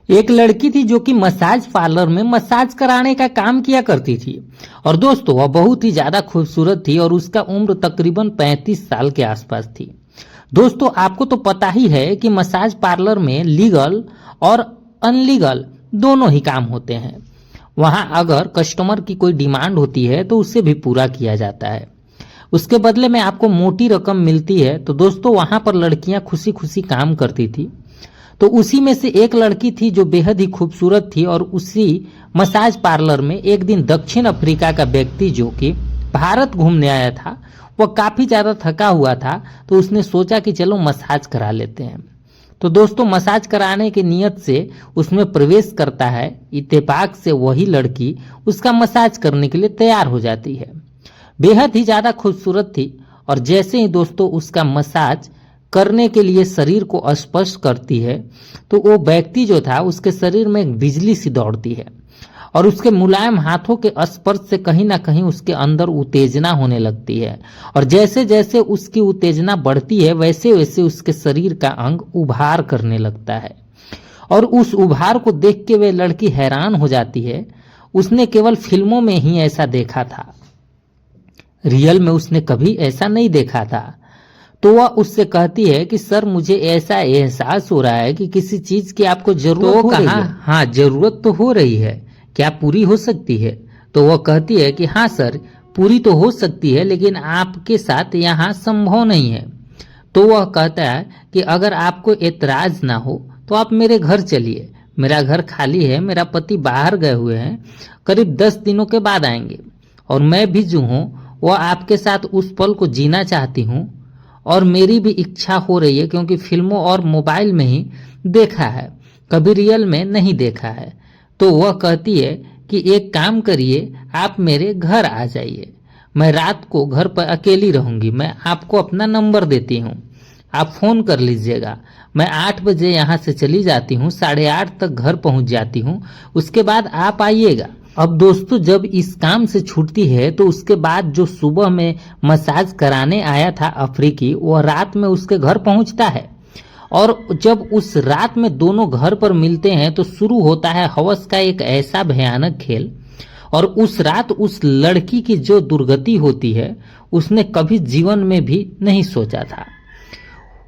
एक लड़की थी जो कि मसाज पार्लर में मसाज कराने का काम किया करती थी। और दोस्तों वह बहुत ही ज्यादा खूबसूरत थी और उसका उम्र तकरीबन 35 साल के आसपास थी। दोस्तों आपको तो पता ही है कि मसाज पार्लर में लीगल और अनलीगल दोनों ही काम होते हैं। वहां अगर कस्टमर की कोई डिमांड होती है तो उसे भी पूरा किया जाता है, उसके बदले में आपको मोटी रकम मिलती है। तो दोस्तों वहां पर लड़कियां खुशी खुशी काम करती थी। तो उसी में से एक लड़की थी जो बेहद ही खूबसूरत थी और उसी मसाज पार्लर में एक दिन दक्षिण अफ्रीका का व्यक्ति जो कि भारत घूमने आया था, वह काफी ज्यादा थका हुआ था। तो उसने सोचा कि चलो मसाज करा लेते हैं। तो दोस्तों मसाज कराने की नियत से उसमें प्रवेश करता है। इत्तेफाक से वही लड़की उसका मसाज करने के लिए तैयार हो जाती है। बेहद ही ज्यादा खूबसूरत थी और जैसे ही दोस्तों उसका मसाज करने के लिए शरीर को स्पर्श करती है तो वो व्यक्ति जो था उसके शरीर में एक बिजली सी दौड़ती है और उसके मुलायम हाथों के स्पर्श से कहीं ना कहीं उसके अंदर उत्तेजना होने लगती है। और जैसे जैसे उसकी उत्तेजना बढ़ती है वैसे वैसे उसके शरीर का अंग उभार करने लगता है। और उस उभार को देख के वे लड़की हैरान हो जाती है। उसने केवल फिल्मों में ही ऐसा देखा था, रियल में उसने कभी ऐसा नहीं देखा था। तो वह उससे कहती है कि सर मुझे ऐसा एहसास हो रहा है कि किसी चीज की आपको जरूरत हो रही है। हाँ जरूरत तो हो रही है, क्या पूरी हो सकती है? तो वह कहती है कि हाँ सर पूरी तो हो सकती है लेकिन आपके साथ यहाँ संभव नहीं है। तो वह कहता है कि अगर आपको एतराज ना हो तो आप मेरे घर चलिए, मेरा घर खाली है, मेरा पति बाहर गए हुए हैं, करीब 10 दिनों के बाद आएंगे और मैं भी जो हूँ वह आपके साथ उस पल को जीना चाहती हूँ और मेरी भी इच्छा हो रही है क्योंकि फिल्मों और मोबाइल में ही देखा है, कभी रियल में नहीं देखा है। तो वह कहती है कि एक काम करिए आप मेरे घर आ जाइए, मैं रात को घर पर अकेली रहूंगी, मैं आपको अपना नंबर देती हूँ, आप फोन कर लीजिएगा, मैं 8 बजे यहाँ से चली जाती हूँ, 8:30 तक घर पहुँच जाती हूँ, उसके बाद आप आइएगा। अब दोस्तों जब इस काम से छूटती है तो उसके बाद जो सुबह में मसाज कराने आया था अफ्रीकी, वह रात में उसके घर पहुंचता है। और जब उस रात में दोनों घर पर मिलते हैं तो शुरू होता है हवस का एक ऐसा भयानक खेल। और उस रात उस लड़की की जो दुर्गति होती है उसने कभी जीवन में भी नहीं सोचा था।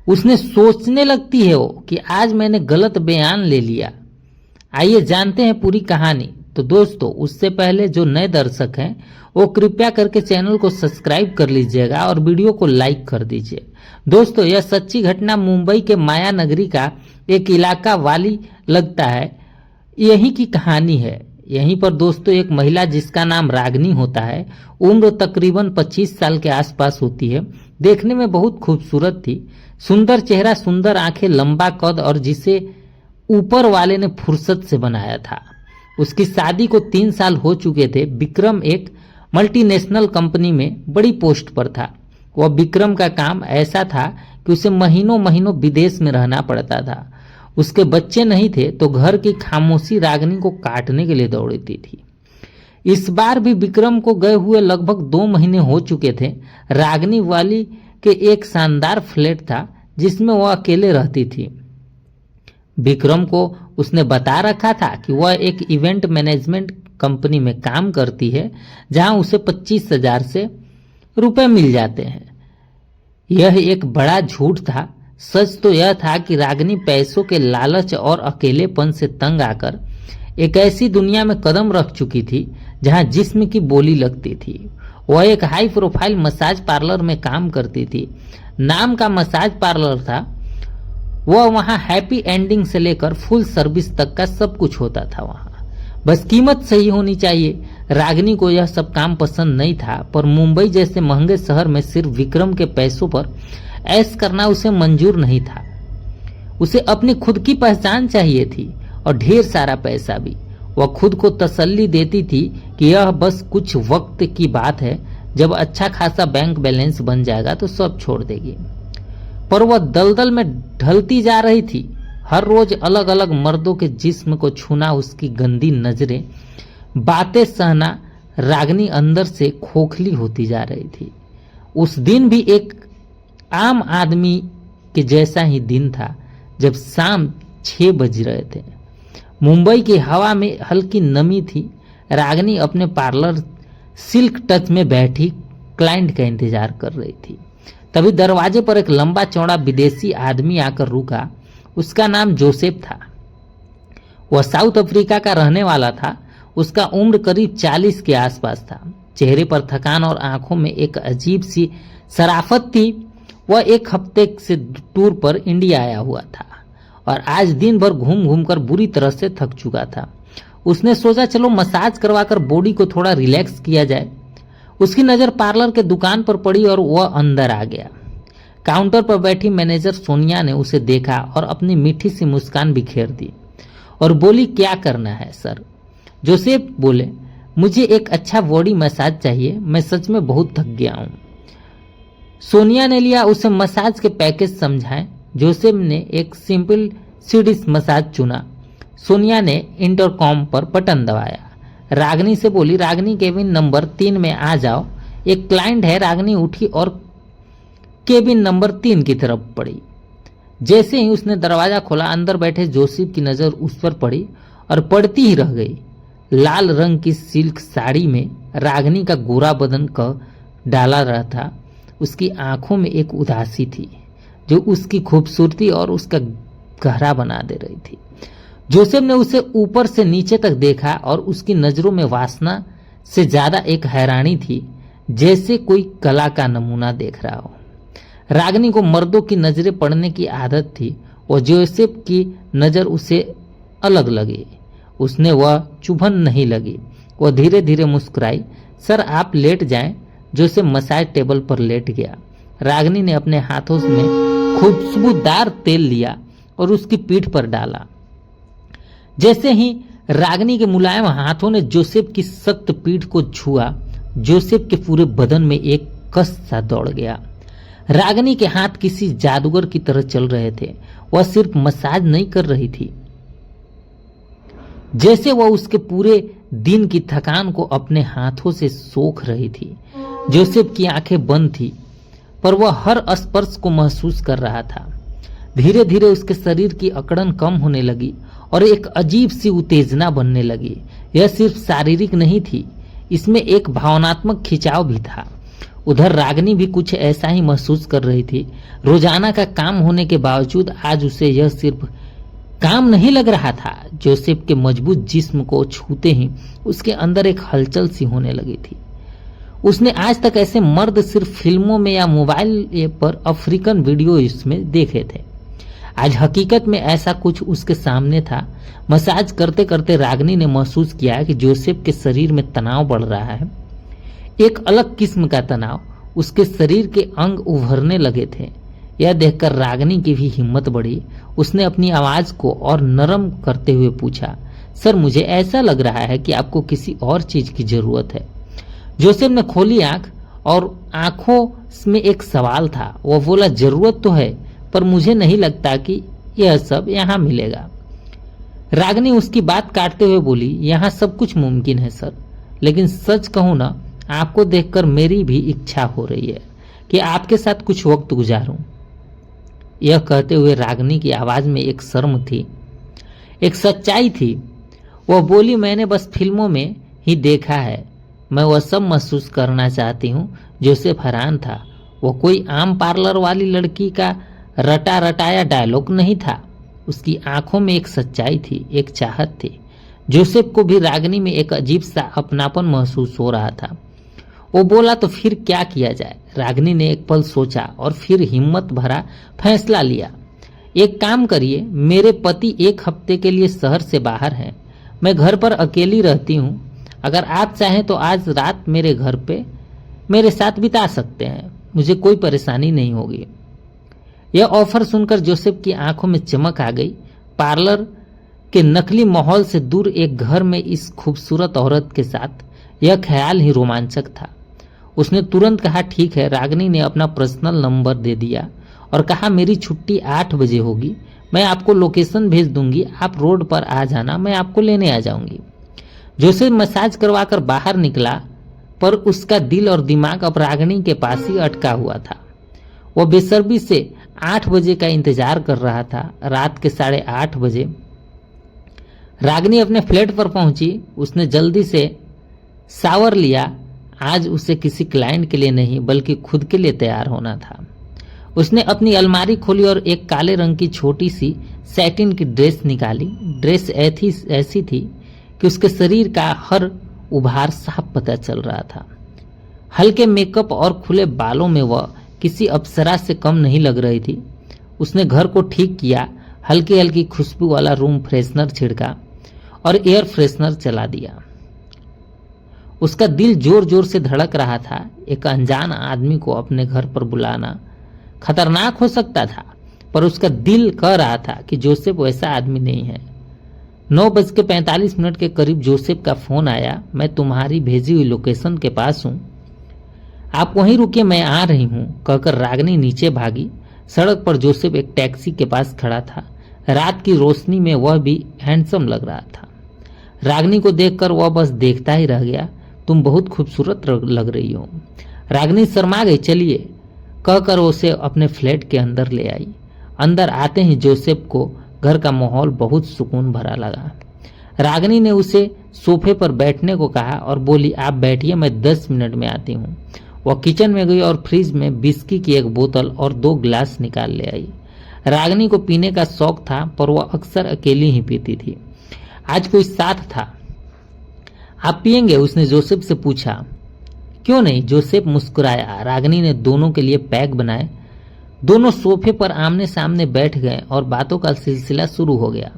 उसने सोचने लगती है वो कि आज मैंने गलत बयान ले लिया। आइए जानते हैं पूरी कहानी। तो दोस्तों उससे पहले जो नए दर्शक हैं वो कृपया करके चैनल को सब्सक्राइब कर लीजिएगा और वीडियो को लाइक कर दीजिए। दोस्तों यह सच्ची घटना मुंबई के माया नगरी का एक इलाका वाली लगता है, यही की कहानी है। यहीं पर दोस्तों एक महिला जिसका नाम रागनी होता है, उम्र तकरीबन 25 साल के आसपास होती है, देखने में बहुत खूबसूरत थी, सुंदर चेहरा, सुंदर आंखें, लंबा कद और जिसे ऊपर वाले ने फुर्सत से बनाया था। उसकी शादी को 3 साल हो चुके थे। विक्रम एक मल्टीनेशनल कंपनी में बड़ी पोस्ट पर था। वह विक्रम का काम ऐसा था कि उसे महीनों महीनों विदेश में रहना पड़ता था। उसके बच्चे नहीं थे तो घर की खामोशी रागनी को काटने के लिए दौड़ती थी। इस बार भी विक्रम को गए हुए लगभग 2 महीने हो चुके थे। रागनी वाली के एक शानदार फ्लैट था जिसमें वह अकेले रहती थी। विक्रम को उसने बता रखा था कि वह एक इवेंट मैनेजमेंट कंपनी में काम करती है जहां उसे 25,000 से रुपए मिल जाते हैं। यह एक बड़ा झूठ था। सच तो यह था कि रागनी पैसों के लालच और अकेलेपन से तंग आकर एक ऐसी दुनिया में कदम रख चुकी थी जहां जिस्म की बोली लगती थी। वह एक हाई प्रोफाइल मसाज पार्लर में काम करती थी। नाम का मसाज पार्लर था। वह वहां हैप्पी एंडिंग से लेकर फुल सर्विस तक का सब कुछ होता था। वहां बस कीमत सही होनी चाहिए। रागनी को यह सब काम पसंद नहीं था, पर मुंबई जैसे महंगे शहर में सिर्फ विक्रम के पैसों पर ऐश करना उसे मंजूर नहीं था। उसे अपनी खुद की पहचान चाहिए थी और ढेर सारा पैसा भी। वह खुद को तसल्ली देती थी कि यह बस कुछ वक्त की बात है, जब अच्छा खासा बैंक बैलेंस बन जाएगा तो सब छोड़ देगी। पर वह दलदल में ढलती जा रही थी। हर रोज अलग अलग मर्दों के जिस्म को छूना, उसकी गंदी नजरें, बातें सहना, रागनी अंदर से खोखली होती जा रही थी। उस दिन भी एक आम आदमी के जैसा ही दिन था। जब शाम 6 बज रहे थे, मुंबई की हवा में हल्की नमी थी। रागिनी अपने पार्लर सिल्क टच में बैठी क्लाइंट का इंतजार कर रही थी। तभी दरवाजे पर एक लंबा चौड़ा विदेशी आदमी आकर रुका। उसका नाम जोसेफ था। वह साउथ अफ्रीका का रहने वाला था। उसका उम्र करीब 40 के आसपास था। चेहरे पर थकान और आंखों में एक अजीब सी शराफत थी। वह एक हफ्ते से टूर पर इंडिया आया हुआ था और आज दिन भर घूम घूम कर बुरी तरह से थक चुका था। उसने सोचा चलो मसाज करवाकर बॉडी को थोड़ा रिलैक्स किया जाए। उसकी नज़र पार्लर के दुकान पर पड़ी और वह अंदर आ गया। काउंटर पर बैठी मैनेजर सोनिया ने उसे देखा और अपनी मीठी सी मुस्कान बिखेर दी और बोली, क्या करना है सर? जोसेफ बोले, मुझे एक अच्छा बॉडी मसाज चाहिए, मैं सच में बहुत थक गया हूँ। सोनिया ने लिया उसे मसाज के पैकेज समझाए। जोसेफ ने एक सिंपल सीडिस मसाज चुना। सोनिया ने इंटरकॉम पर बटन दबाया। रागिनी से बोली, रागिनी केबिन नंबर 3 में आ जाओ, एक क्लाइंट है। रागिनी उठी और केबिन नंबर 3 की तरफ पड़ी। जैसे ही उसने दरवाजा खोला, अंदर बैठे जोसेफ की नजर उस पर पड़ी और पड़ती ही रह गई। लाल रंग की सिल्क साड़ी में रागिनी का गोरा बदन का डाला रहा था। उसकी आंखों में एक उदासी थी जो उसकी खूबसूरती और उसका गहरा बना दे रही थी। जोसेफ ने उसे ऊपर से नीचे तक देखा और उसकी नजरों में वासना से ज्यादा एक हैरानी थी, जैसे कोई कला का नमूना देख रहा हो। रागिनी को मर्दों की नजरें पड़ने की आदत थी और जोसेफ की नजर उसे अलग लगी। उसने वह चुभन नहीं लगी। वह धीरे धीरे मुस्कुराई। सर आप लेट जाएं। जोसेफ मसाज टेबल पर लेट गया। रागिनी ने अपने हाथों में खुशबूदार तेल लिया और उसकी पीठ पर डाला। जैसे ही रागिनी के मुलायम हाथों ने जोसेफ की सख्त पीठ को छुआ, जोसेफ के पूरे बदन में एक कस सा दौड़ गया। रागिनी के हाथ किसी जादूगर की तरह चल रहे थे। वह सिर्फ मसाज नहीं कर रही थी, जैसे वह उसके पूरे दिन की थकान को अपने हाथों से सोख रही थी। जोसेफ की आंखें बंद थी, पर वह हर स्पर्श को महसूस कर रहा था। धीरे धीरे उसके शरीर की अकड़न कम होने लगी और एक अजीब सी उत्तेजना बनने लगी। यह सिर्फ शारीरिक नहीं थी, इसमें एक भावनात्मक खिंचाव भी था। उधर रागिनी भी कुछ ऐसा ही महसूस कर रही थी। रोजाना का काम होने के बावजूद आज उसे यह सिर्फ काम नहीं लग रहा था। जोसेफ के मजबूत जिस्म को छूते ही उसके अंदर एक हलचल सी होने लगी थी। उसने आज तक ऐसे मर्द सिर्फ फिल्मों में या मोबाइल पर अफ्रीकन वीडियोज में देखे थे। आज हकीकत में ऐसा कुछ उसके सामने था। मसाज करते करते रागिनी ने महसूस किया कि जोसेफ के शरीर में तनाव बढ़ रहा है। एक अलग किस्म का तनाव। उसके शरीर के अंग उभरने लगे थे। यह देखकर रागिनी की भी हिम्मत बढ़ी। उसने अपनी आवाज को और नरम करते हुए पूछा, सर मुझे ऐसा लग रहा है कि आपको किसी और चीज की जरूरत है। जोसेफ ने खोली आंख और आंखों में एक सवाल था। वह बोला, जरूरत तो है, पर मुझे नहीं लगता कि यह सब यहाँ मिलेगा। रागिनी उसकी बात काटते हुए बोली, यहाँ सब कुछ मुमकिन है सर, लेकिन सच कहूँ ना, आपको देखकर मेरी भी इच्छा हो रही है कि आपके साथ कुछ वक्त गुजारूं। यह कहते हुए रागिनी की आवाज में एक शर्म थी, एक सच्चाई थी। वह बोली, मैंने बस फिल्मों में ही देखा है, मैं वह सब महसूस करना चाहती हूँ। जोसेफ हैरान था। वह कोई आम पार्लर वाली लड़की का रटा रटाया डायलॉग नहीं था। उसकी आंखों में एक सच्चाई थी, एक चाहत थी। जोसेफ को भी रागिनी में एक अजीब सा अपनापन महसूस हो रहा था। वो बोला, तो फिर क्या किया जाए? रागिनी ने एक पल सोचा और फिर हिम्मत भरा फैसला लिया। एक काम करिए, मेरे पति 1 हफ्ते के लिए शहर से बाहर हैं। मैं घर पर अकेली रहती हूँ। अगर आप चाहें तो आज रात मेरे घर पे मेरे साथ बिता सकते हैं। मुझे कोई परेशानी नहीं होगी। यह ऑफर सुनकर जोसेफ की आंखों में चमक आ गई। पार्लर के नकली माहौल से दूर एक घर में इस खूबसूरत औरत के साथ यह ख्याल ही रोमांचक था। उसने तुरंत कहा, ठीक है। रागिनी ने अपना पर्सनल नंबर दे दिया और कहा, मेरी छुट्टी 8 बजे होगी। मैं आपको लोकेशन भेज दूंगी, आप रोड पर आ जाना, मैं आपको लेने आ जाऊंगी। जोसेफ मसाज करवाकर बाहर निकला, पर उसका दिल और दिमाग अब रागिनी के पास ही अटका हुआ था। वह बेसब्री से 8 बजे का इंतजार कर रहा था। रात के 8:30 बजे रागिनी अपने फ्लैट पर पहुंची। उसने जल्दी से शावर लिया। आज उसे किसी क्लाइंट के लिए नहीं बल्कि खुद के लिए तैयार होना था। उसने अपनी अलमारी खोली और एक काले रंग की छोटी सी सैटिन की ड्रेस निकाली। ड्रेस ऐसी थी कि उसके शरीर का हर उभार साफ पता चल रहा था। हल्के मेकअप और खुले बालों में वह किसी अप्सरा से कम नहीं लग रही थी। उसने घर को ठीक किया, हल्की हल्की खुशबू वाला रूम फ्रेशनर छिड़का और एयर फ्रेशनर चला दिया। उसका दिल जोर जोर से धड़क रहा था। एक अनजान आदमी को अपने घर पर बुलाना खतरनाक हो सकता था, पर उसका दिल कह रहा था कि जोसेफ वैसा आदमी नहीं है। 9:45 के करीब जोसेफ का फोन आया। मैं तुम्हारी भेजी हुई लोकेशन के पास हूं, आप वहीं रुकिए, मैं आ रही हूं, कहकर रागिनी नीचे भागी। सड़क पर जोसेफ एक टैक्सी के पास खड़ा था। रात की रोशनी में वह भी हैंडसम लग रहा था। रागिनी को देखकर वह बस देखता ही रह गया। तुम बहुत खूबसूरत लग रही हो। रागिनी शर्मा गई। चलिए, कहकर उसे अपने फ्लैट के अंदर ले आई। अंदर आते ही जोसेफ को घर का माहौल बहुत सुकून भरा लगा। रागिनी ने उसे सोफे पर बैठने को कहा और बोली, आप बैठिए, मैं 10 मिनट में आती हूँ। वह किचन में गई और फ्रिज में विस्की की एक बोतल और 2 गिलास निकाल ले आई। रागिनी को पीने का शौक था, पर वह अक्सर अकेली ही पीती थी। आज कोई साथ था। आप पिएंगे? उसने जोसेफ से पूछा। क्यों नहीं, जोसेफ मुस्कुराया। रागिनी ने दोनों के लिए पैक बनाए। दोनों सोफे पर आमने सामने बैठ गए और बातों का सिलसिला शुरू हो गया।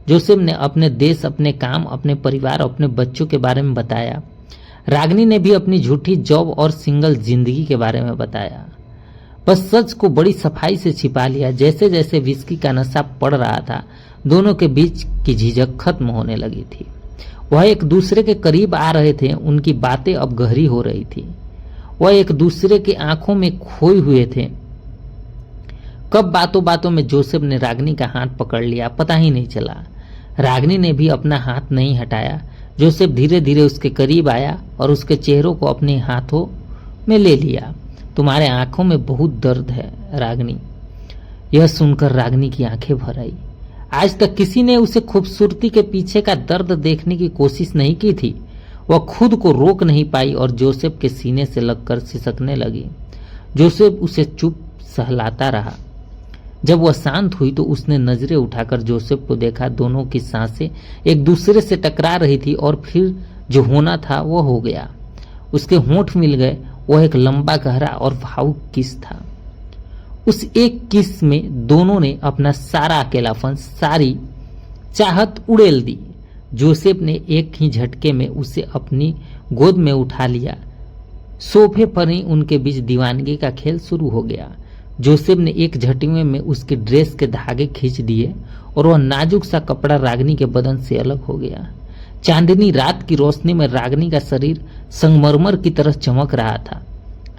जोसेफ ने अपने देश, अपने काम, अपने परिवार, अपने बच्चों के बारे में बताया। रागिनी ने भी अपनी झूठी जॉब और सिंगल जिंदगी के बारे में बताया। बस सच को बड़ी सफाई से छिपा लिया। जैसे जैसे विस्की का नशा पड़ रहा था, दोनों के बीच की झिझक खत्म होने लगी थी। वह एक दूसरे के करीब आ रहे थे। उनकी बातें अब गहरी हो रही थी। वह एक दूसरे की आंखों में खोए हुए थे। कब बातों बातों में जोसेफ ने रागिनी का हाथ पकड़ लिया, पता ही नहीं चला। रागिनी ने भी अपना हाथ नहीं हटाया। जोसेफ धीरे धीरे उसके करीब आया और उसके चेहरों को अपने हाथों में ले लिया। तुम्हारे आंखों में बहुत दर्द है रागिनी। यह सुनकर रागिनी की आंखें भर आई। आज तक किसी ने उसे खूबसूरती के पीछे का दर्द देखने की कोशिश नहीं की थी। वह खुद को रोक नहीं पाई और जोसेफ के सीने से लगकर सिसकने लगी। जोसेफ उसे चुप सहलाता रहा। जब वह शांत हुई तो उसने नजरें उठाकर जोसेफ को देखा। दोनों की सांसें एक दूसरे से टकरा रही थी और फिर जो होना था वह हो गया। उसके होंठ मिल गए। वह एक लंबा, गहरा और भावुक किस था। उस एक किस में दोनों ने अपना सारा अकेलापन, सारी चाहत उड़ेल दी। जोसेफ ने एक ही झटके में उसे अपनी गोद में उठा लिया। सोफे पर ही उनके बीच दीवानगी का खेल शुरू हो गया। जोसेफ ने एक झटके में उसकी ड्रेस के धागे खींच दिए और वह नाजुक सा कपड़ा रागिनी के बदन से अलग हो गया। चांदनी रात की रोशनी में रागिनी का शरीर संगमरमर की तरह चमक रहा था।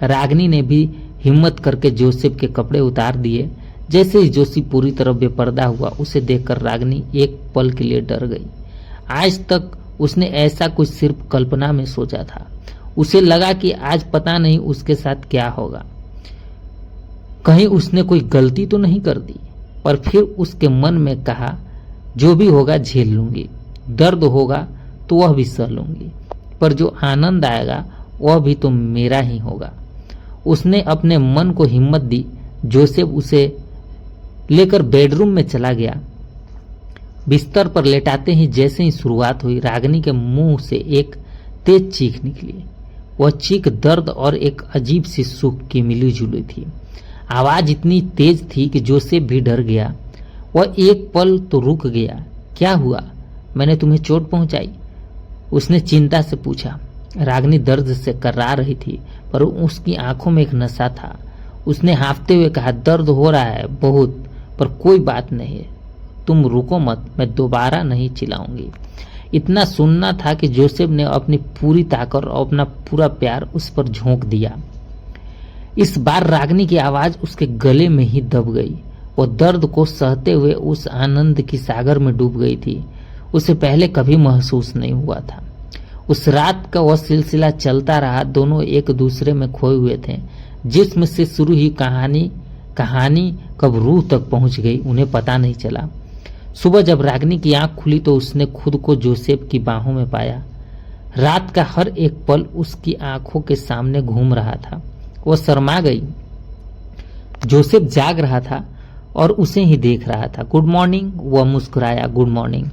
रागिनी ने भी हिम्मत करके जोसेफ के कपड़े उतार दिए। जैसे ही जोसेफ पूरी तरह बेपर्दा हुआ, उसे देखकर रागिनी एक पल के लिए डर गई। आज तक उसने ऐसा कुछ सिर्फ कल्पना में सोचा था। उसे लगा कि आज पता नहीं उसके साथ क्या होगा। कहीं उसने कोई गलती तो नहीं कर दी। पर फिर उसके मन में कहा, जो भी होगा झेल लूंगी। दर्द होगा तो वह भी सह लूंगी, पर जो आनंद आएगा वह भी तो मेरा ही होगा। उसने अपने मन को हिम्मत दी। जोसेफ उसे लेकर बेडरूम में चला गया। बिस्तर पर लेटाते ही जैसे ही शुरुआत हुई, रागिनी के मुंह से एक तेज चीख निकली। वह चीख दर्द और एक अजीब सी सुख की मिली जुली थी। आवाज इतनी तेज थी कि जोसेफ भी डर गया। वह एक पल तो रुक गया। क्या हुआ? मैंने तुम्हें चोट पहुंचाई? उसने चिंता से पूछा। रागिनी दर्द से कर्रा रही थी, पर उसकी आंखों में एक नशा था। उसने हाँफते हुए कहा, दर्द हो रहा है बहुत, पर कोई बात नहीं है। तुम रुको मत, मैं दोबारा नहीं चिल्लाऊंगी। इतना सुनना था कि जोसेफ ने अपनी पूरी ताकत और अपना पूरा प्यार उस पर झोंक दिया। इस बार रागिनी की आवाज उसके गले में ही दब गई। वो दर्द को सहते हुए उस आनंद की सागर में डूब गई थी। उसे पहले कभी महसूस नहीं हुआ था। उस रात का वह सिलसिला चलता रहा। दोनों एक दूसरे में खोए हुए थे। जिस्म से शुरू ही कहानी कब रूह तक पहुंच गई, उन्हें पता नहीं चला। सुबह जब रागिनी की आंख खुली तो उसने खुद को जोसेफ की बाहों में पाया। रात का हर एक पल उसकी आंखों के सामने घूम रहा था। वह शर्मा गई। जोसेफ जाग रहा था और उसे ही देख रहा था। गुड मॉर्निंग, वह मुस्कुराया। गुड मॉर्निंग,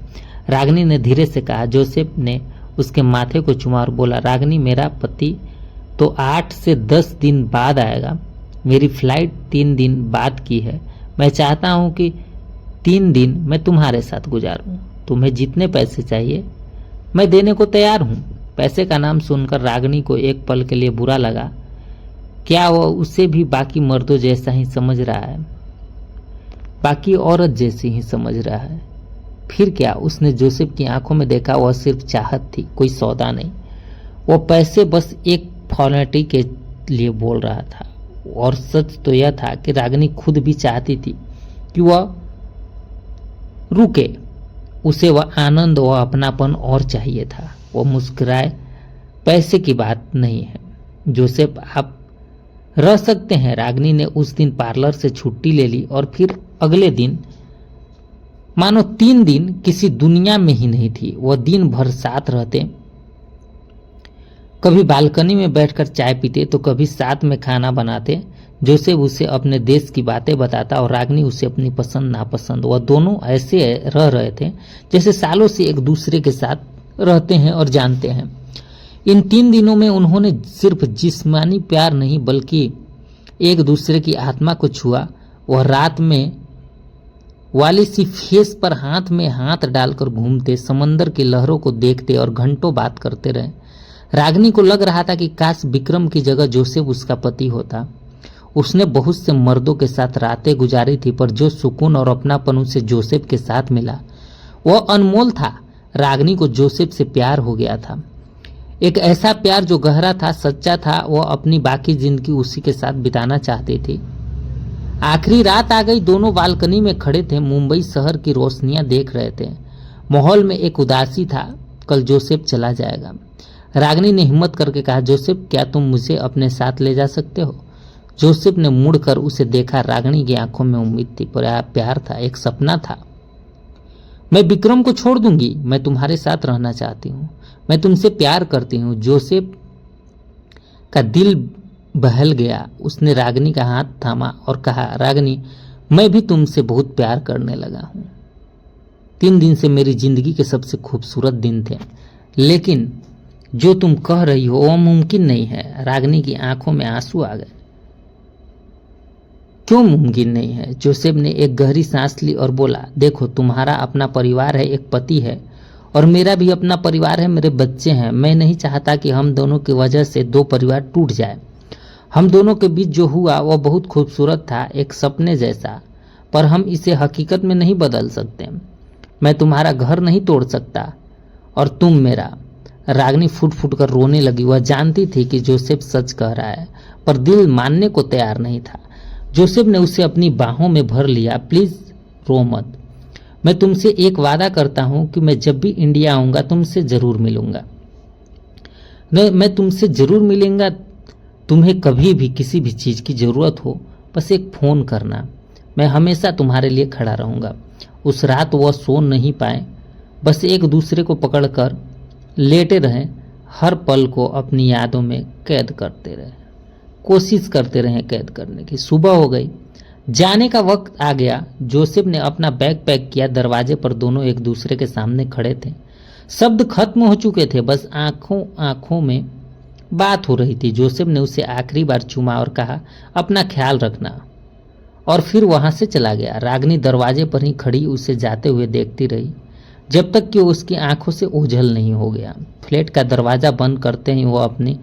रागिनी ने धीरे से कहा। जोसेफ ने उसके माथे को चुमा और बोला, रागिनी, मेरा पति तो 8 से 10 दिन बाद आएगा। मेरी फ्लाइट 3 दिन बाद की है। मैं चाहता हूं कि 3 दिन मैं तुम्हारे साथ गुजारूं। तुम्हें जितने पैसे चाहिए मैं देने को तैयार हूं। पैसे का नाम सुनकर रागिनी को एक पल के लिए बुरा लगा। क्या वह उसे भी बाकी मर्दों जैसा ही समझ रहा है, बाकी औरत जैसी ही समझ रहा है? फिर क्या? उसने जोसेफ की आंखों में देखा। वह सिर्फ चाहत थी, कोई सौदा नहीं। वह पैसे बस एक फॉर्मेलिटी के लिए बोल रहा था। और सच तो यह था कि रागिनी खुद भी चाहती थी कि वह रुके। उसे वह आनंद व अपनापन और चाहिए था। वह मुस्कुराए। पैसे की बात नहीं है जोसेफ, आप रह सकते हैं। रागिनी ने उस दिन पार्लर से छुट्टी ले ली और फिर अगले दिन मानो 3 दिन किसी दुनिया में ही नहीं थी। वह दिन भर साथ रहते, कभी बालकनी में बैठकर चाय पीते तो कभी साथ में खाना बनाते। जोसेफ उसे अपने देश की बातें बताता और रागिनी उसे अपनी पसंद नापसंद। वह दोनों ऐसे रह रहे थे जैसे सालों से एक दूसरे के साथ रहते हैं और जानते हैं। इन 3 दिनों में उन्होंने सिर्फ जिस्मानी प्यार नहीं बल्कि एक दूसरे की आत्मा को छुआ। वह रात में वाली सी फेस पर हाथ में हाथ डालकर घूमते, समंदर की लहरों को देखते और घंटों बात करते रहे। रागिनी को लग रहा था कि काश विक्रम की जगह जोसेफ उसका पति होता। उसने बहुत से मर्दों के साथ रातें गुजारी थी, पर जो सुकून और अपनापन उसे जोसेफ के साथ मिला वह अनमोल था। रागिनी को जोसेफ से प्यार हो गया था, एक ऐसा प्यार जो गहरा था, सच्चा था। वह अपनी बाकी जिंदगी उसी के साथ बिताना चाहती थी। आखिरी रात आ गई। दोनों बालकनी में खड़े थे, मुंबई शहर की रोशनियां देख रहे थे। माहौल में एक उदासी था, कल जोसेफ चला जाएगा। रागिनी ने हिम्मत करके कहा, जोसेफ, क्या तुम मुझे अपने साथ ले जा सकते हो? जोसेफ ने मुड़कर उसे देखा। रागिनी की आंखों में उम्मीद थी, पर प्यार था, एक सपना था। मैं विक्रम को छोड़ दूंगी। मैं तुम्हारे साथ रहना चाहती हूँ। मैं तुमसे प्यार करती हूँ। जोसेफ का दिल बहल गया। उसने रागिनी का हाथ थामा और कहा, रागिनी, मैं भी तुमसे बहुत प्यार करने लगा हूँ। 3 दिन से मेरी जिंदगी के सबसे खूबसूरत दिन थे, लेकिन जो तुम कह रही हो वह मुमकिन नहीं है। रागिनी की आंखों में आंसू आ गए। क्यों मुमकिन नहीं है? जोसेफ ने एक गहरी सांस ली और बोला, देखो, तुम्हारा अपना परिवार है, एक पति है, और मेरा भी अपना परिवार है, मेरे बच्चे हैं। मैं नहीं चाहता कि हम दोनों की वजह से 2 परिवार टूट जाए। हम दोनों के बीच जो हुआ वह बहुत खूबसूरत था, एक सपने जैसा, पर हम इसे हकीकत में नहीं बदल सकते। मैं तुम्हारा घर नहीं तोड़ सकता और तुम मेरा। रागिनी फुट फुट कर रोने लगी। वह जानती थी कि जोसेफ सच कह रहा है, पर दिल मानने को तैयार नहीं था। जोसेफ ने उसे अपनी बाहों में भर लिया। प्लीज रो मत। मैं तुमसे एक वादा करता हूं कि मैं जब भी इंडिया आऊंगा तुमसे जरूर मिलूंगा। मैं तुमसे जरूर मिलूंगा। तुम्हें कभी भी किसी भी चीज की जरूरत हो बस एक फोन करना। मैं हमेशा तुम्हारे लिए खड़ा रहूंगा। उस रात वह सो नहीं पाए, बस एक दूसरे को पकड़कर लेटे रहे, हर पल को अपनी यादों में कैद करते रहे, कोशिश करते रहे कैद करने की। सुबह हो गई, जाने का वक्त आ गया। जोसेफ ने अपना बैग पैक किया। दरवाजे पर दोनों एक दूसरे के सामने खड़े थे। शब्द खत्म हो चुके थे, बस आंखों आंखों में बात हो रही थी। जोसेफ ने उसे आखिरी बार चूमा और कहा, अपना ख्याल रखना, और फिर वहां से चला गया। रागिनी दरवाजे पर ही खड़ी उसे जाते हुए देखती रही, जब तक कि उसकी आंखों से ओझल नहीं हो गया। फ्लैट का दरवाजा बंद करते ही वह अपनी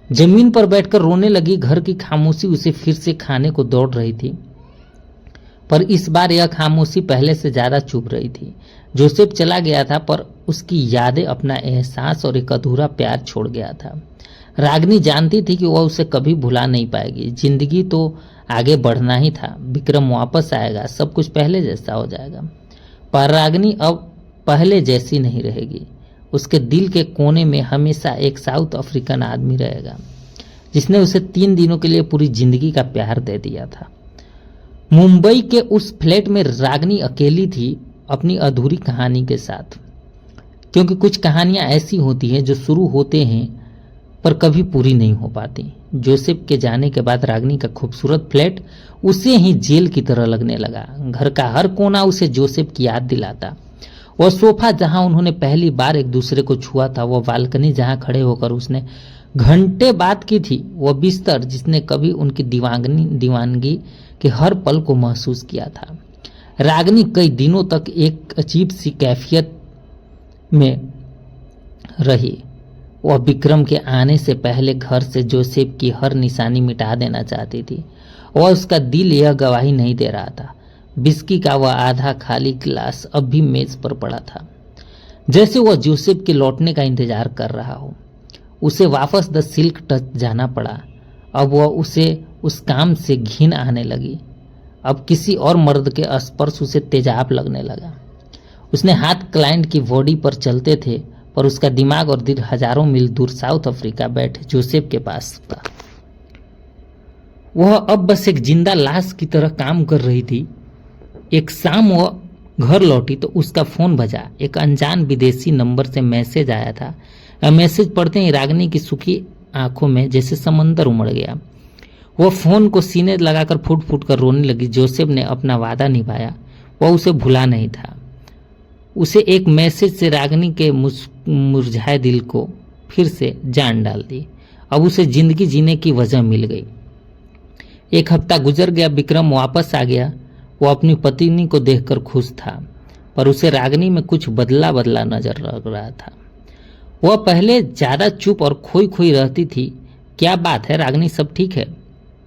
जमीन पर बैठकर रोने लगी। घर की खामोशी उसे फिर से खाने को दौड़ रही थी, पर इस बार यह खामोशी पहले से ज्यादा चुभ रही थी। जोसेफ चला गया था, पर उसकी यादें, अपना एहसास और एक अधूरा प्यार छोड़ गया था। रागिनी जानती थी कि वह उसे कभी भुला नहीं पाएगी। जिंदगी तो आगे बढ़ना ही था। विक्रम वापस आएगा, सब कुछ पहले जैसा हो जाएगा, पर रागिनी अब पहले जैसी नहीं रहेगी। उसके दिल के कोने में हमेशा एक साउथ अफ्रीकन आदमी रहेगा, जिसने उसे 3 दिनों के लिए पूरी जिंदगी का प्यार दे दिया था। मुंबई के उस फ्लैट में रागिनी अकेली थी। अपनी अधूरी कहानी के साथ, क्योंकि कुछ कहानियां ऐसी होती हैं जो शुरू होते हैं पर कभी पूरी नहीं हो पाती। जोसेफ के जाने के बाद रागिनी का खूबसूरत फ्लैट उसे ही जेल की तरह लगने लगा। घर का हर कोना उसे जोसेफ की याद दिलाता। वह सोफा जहां उन्होंने पहली बार एक दूसरे को छुआ था, वह बालकनी जहां खड़े होकर उसने घंटे बात की थी, वह बिस्तर जिसने कभी उनकी दीवानगी के हर पल को महसूस किया था। रागिनी कई दिनों तक एक अजीब सी कैफियत में रही। वह विक्रम के आने से पहले घर से जोसेफ की हर निशानी मिटा देना चाहती थी। वह उसका दिल यह गवाही नहीं दे रहा था। बिस्की का वह आधा खाली गिलास अब भी मेज पर पड़ा था, जैसे वह जोसेफ के लौटने का इंतजार कर रहा हो। उसे वापस द सिल्क टच जाना पड़ा। अब वह उसे उस काम से घिन आने लगी। अब किसी और मर्द के स्पर्श उसे तेजाब लगने लगा। उसने हाथ क्लाइंट की बॉडी पर चलते थे, पर उसका दिमाग और दिल हजारों मील दूर साउथ अफ्रीका बैठे जोसेफ के पास था। वह अब बस एक जिंदा लाश की तरह काम कर रही थी। एक शाम वह घर लौटी तो उसका फोन बजा। एक अनजान विदेशी नंबर से मैसेज आया था। मैसेज पढ़ते ही रागिनी की सूखी आंखों में जैसे समंदर उमड़ गया। वह फोन को सीने लगाकर फूट फूट कर रोने लगी। जोसेफ ने अपना वादा निभाया, वह उसे भुला नहीं था। उसे एक मैसेज से रागिनी के मुरझाए दिल को फिर से जान डाल दी। अब उसे जिंदगी जीने की वजह मिल गई। एक हफ्ता गुजर गया। विक्रम वापस आ गया। वो अपनी पत्नी को देखकर खुश था, पर उसे रागिनी में कुछ बदला बदला नजर लग रहा था। वह पहले ज्यादा चुप और खोई खोई रहती थी। क्या बात है रागिनी, सब ठीक है?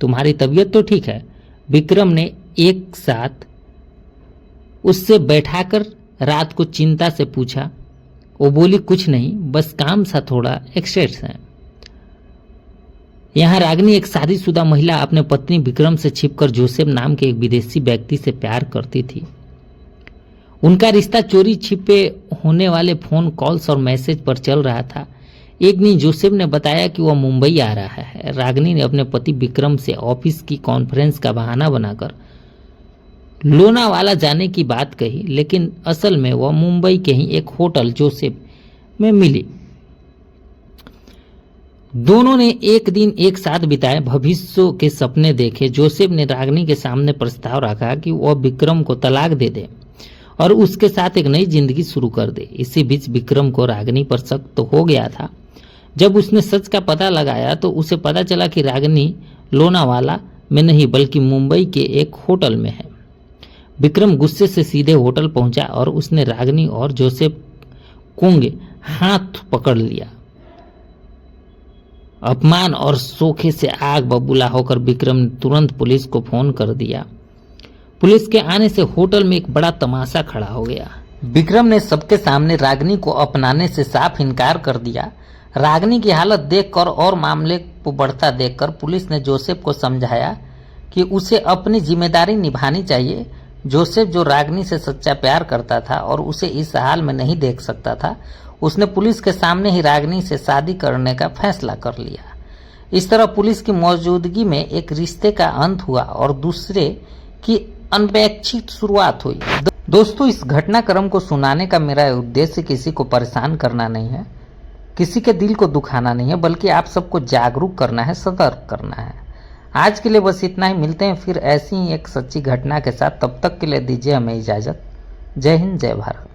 तुम्हारी तबीयत तो ठीक है? विक्रम ने एक साथ उससे बैठाकर रात को चिंता से पूछा। वो बोली, कुछ नहीं, बस काम सा थोड़ा एक्सेस है। यहाँ रागिनी एक शादीशुदा महिला अपने पत्नी विक्रम से छिपकर जोसेफ नाम के एक विदेशी व्यक्ति से प्यार करती थी। उनका रिश्ता चोरी छिपे होने वाले फोन कॉल्स और मैसेज पर चल रहा था। एक दिन जोसेफ ने बताया कि वह मुंबई आ रहा है। रागिनी ने अपने पति विक्रम से ऑफिस की कॉन्फ्रेंस का बहाना बनाकर लोनावाला जाने की बात कही, लेकिन असल में वह मुंबई के ही एक होटल जोसेफ में मिली। दोनों ने एक दिन एक साथ बिताए, भविष्य के सपने देखे। जोसेफ ने रागिनी के सामने प्रस्ताव रखा कि वह विक्रम को तलाक दे दे और उसके साथ एक नई जिंदगी शुरू कर दे। इसी बीच विक्रम को रागिनी पर शक तो हो गया था। जब उसने सच का पता लगाया तो उसे पता चला कि रागिनी लोनावाला में नहीं बल्कि मुंबई के एक होटल में है। विक्रम गुस्से से सीधे होटल पहुंचा और उसने रागिनी और जोसेफ कोंगे हाथ पकड़ लिया। अपमान और शोखे से आग बबूला होकर विक्रम ने तुरंत पुलिस को फोन कर दिया। पुलिस के आने से होटल में एक बड़ा तमाशा खड़ा हो गया। विक्रम ने सबके सामने रागिनी को अपनाने से साफ इनकार कर दिया। रागिनी की हालत देखकर और मामले को बढ़ता देखकर पुलिस ने जोसेफ को समझाया कि उसे अपनी जिम्मेदारी निभानी चाहिए। जोसेफ जो रागिनी से सच्चा प्यार करता था और उसे इस हाल में नहीं देख सकता था, उसने पुलिस के सामने ही रागिनी से शादी करने का फैसला कर लिया। इस तरह पुलिस की मौजूदगी में एक रिश्ते का अंत हुआ और दूसरे की अनपेक्षित शुरुआत हुई। दोस्तों, इस घटनाक्रम को सुनाने का मेरा उद्देश्य किसी को परेशान करना नहीं है, किसी के दिल को दुखाना नहीं है, बल्कि आप सबको जागरूक करना है, सतर्क करना है। आज के लिए बस इतना ही। मिलते हैं फिर ऐसी ही एक सच्ची घटना के साथ। तब तक के लिए दीजिए हमें इजाजत। जय हिंद, जय भारत।